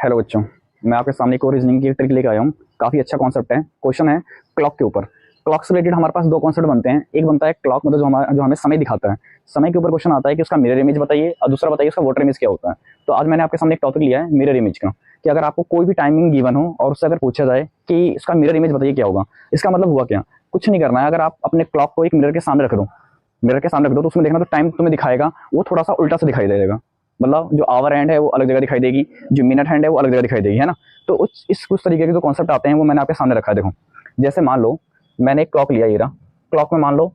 Hello बच्चों, मैं आपके सामने एक और रीजनिंग की ट्रिक लेकर आया हूँ। काफ़ी अच्छा कॉन्सेप्ट है। क्वेश्चन है क्लॉक के ऊपर। क्लॉक से रिलेटेड हमारे पास दो कॉन्सेप्ट बनते हैं। एक बनता है क्लॉक, मतलब जो हमें समय दिखाता है। समय के ऊपर क्वेश्चन आता है कि उसका मिरर इमेज बताइए, और दूसरा बताइए उसका वाटर इमेज क्या होता है। तो आज मैंने आपके सामने एक टॉपिक लिया है मिरर इमेज का, कि अगर आपको कोई भी टाइमिंग गिवन हो और उससे अगर पूछा जाए कि इसका मिरर इमेज बताइए क्या होगा, इसका मतलब हुआ क्या। कुछ नहीं करना है। अगर आप अपने क्लॉक को एक मिरर के सामने रख दो, तो उसमें देखना तो टाइम तुम्हें दिखाएगा वो थोड़ा सा उल्टा से दिखाई देगा। मतलब जो आवर हैंड है वो अलग जगह दिखाई देगी, जो मिनट हैंड है वो अलग जगह दिखाई देगी, है ना। तो कुछ तरीके के जो कॉन्सेप्ट आते हैं वो मैंने आपके सामने रखा है। देखो, जैसे मान लो मैंने एक क्लॉक लिया, ये रहा। क्लॉक में मान लो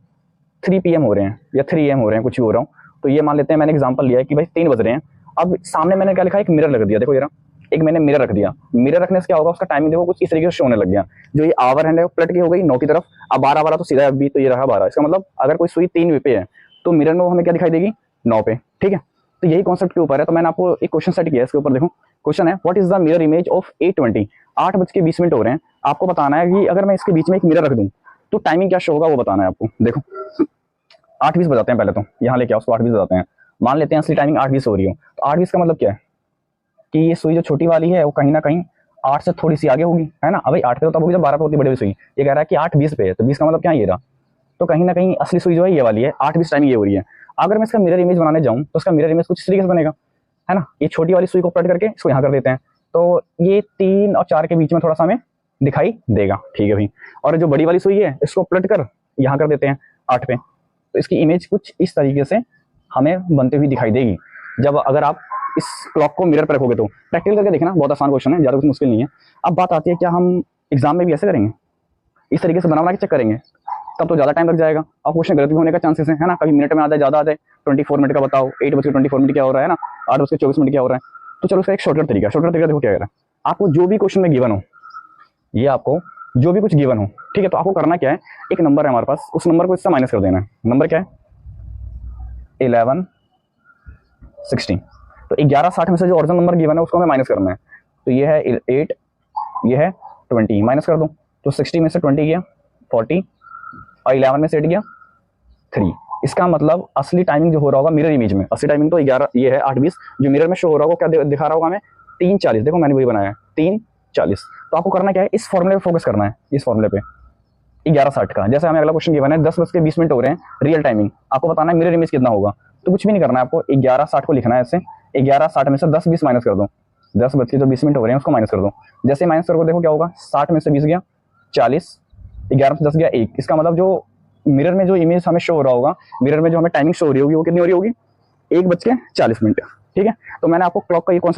3 PM हो रहे हैं या 3 AM हो रहे हैं, कुछ भी हो रहा हूँ। तो ये मान लेते हैं, मैंने एग्जाम्पल लिया है कि भाई 3 बज रहे हैं। अब सामने मैंने क्या लिखा है, एक मिरर रख दिया। देखो ये रहा, एक मैंने मिरर रख दिया। मिरर रखने से क्या होगा, उसका टाइमिंग देखो कुछ इस तरीके से शो होने लग गया। जो ये आवर हैंड है वो पलट के हो गई 9 की तरफ। अब 12 वाला तो सीधा है, अभी तो ये रहा 12। इसका मतलब अगर कोई सुई 3 पे है तो मिरर में वो हमें क्या दिखाई देगी, 9 पे। ठीक है, तो यही कॉन्सेप्ट के ऊपर है। तो मैंने आपको एक क्वेश्चन सेट किया है इसके ऊपर। देखो क्वेश्चन है, what is the mirror image of 8:20। 8:20 हो रहे हैं। आपको बताना है कि अगर मैं इसके बीच में एक मिरर रख दूं तो टाइमिंग क्या शो होगा, वो बताना है आपको। देखो 8:20 बजाते हैं, पहले तो यहाँ लेके आओ उसको 8:20 बजाते हैं। मान लेते हैं असली टाइमिंग 8:20 हो रही हो, तो 8:20 का मतलब क्या है कि ये सुई जो छोटी वाली है वो कहीं ना कहीं 8 से थोड़ी सी आगे होगी, है ना। अभी 8 पे तो तब होगी जब 12 पे होती बड़ी सुई। ये कह रहा है कि 8:20 पे है, तो 20 का मतलब क्या है, ये रहा। तो कहीं ना कहीं असली सुई जो है ये वाली है, 8:20 टाइमिंग ये हो रही है। अगर मैं इसका मिरर इमेज बनाने जाऊँ तो इसका मिरर इमेज कुछ इस तरीके से बनेगा, है ना। ये छोटी वाली सुई को पलट करके इसको यहाँ कर देते हैं, तो ये 3 और 4 के बीच में थोड़ा सा हमें दिखाई देगा। ठीक है भाई। और जो बड़ी वाली सुई है इसको पलट कर यहाँ कर देते हैं 8 पे, तो इसकी इमेज कुछ इस तरीके से हमें बनती हुई दिखाई देगी। जब अगर आप इस क्लॉक को मिरर पर रखोगे तो प्रैक्टिकल करके देखना, बहुत आसान क्वेश्चन है, ज़्यादा कुछ मुश्किल नहीं है। अब बात आती है, क्या हम एग्जाम में भी ऐसे करेंगे, इस तरीके से बना के चेक करेंगे, तब तो ज़्यादा टाइम लग जाएगा और क्वेश्चन गलत भी होने का चांसेस है ना। कभी मिनट में आ जाए, ज़्यादा आ जाए। 24 मिनट का बताओ, 8:24 क्या हो रहा है ना, 8:24 क्या हो रहा है। तो चलो उसका एक शॉर्टकट तरीका देखो क्या कह रहा है। आपको जो भी क्वेश्चन में गिवन हो, ये आपको जो भी कुछ गिवन हो, ठीक है, तो आपको करना क्या है, एक नंबर है हमारे पास, उस नंबर को इससे माइनस कर देना है। नंबर क्या है, 11 16। तो 1160 में से जो ओरिजिनल नंबर गिवन है उसको हमें माइनस करना है। तो ये है 8, ये है 20, माइनस कर दो। तो 60 में से 20 गया 40, और 11 में से 8 गया 3। इसका मतलब असली टाइमिंग जो हो रहा होगा मिरर इमेज में, असली टाइमिंग तो 11, ये है 8:20। जो मिरर में शो हो रहा होगा क्या दिखा रहा होगा हमें, 3:40। देखो मैंने वही बनाया है 3:40। तो आपको करना क्या है, इस फॉर्मूले पे फोकस करना है, इस फॉर्मूले पे 1160 का। जैसे हमें अगला क्वेश्चन गिवन है 10:20 हो रहे हैं, रियल टाइमिंग। आपको बताना है मिरर इमेज कितना होगा। तो कुछ भी नहीं करना है आपको, 1160 को लिखना है ऐसे। 1160 में से 10:20 माइनस कर दो, 10:20 हो रहे हैं उसको माइनस कर दो। जैसे माइनस करोगे देखो क्या होगा, 60 में से 20 गया 40, 11 में से 10 गया 1। इसका मतलब जो मिरर में जो इमेज हमें शो हो रहा होगा, मिरर में जो हमें टाइमिंग शो हो रही होगी वो कितनी हो रही होगी, 1:40। ठीक है। तो मैंने आपको क्लॉक का ये कॉन्सेप्ट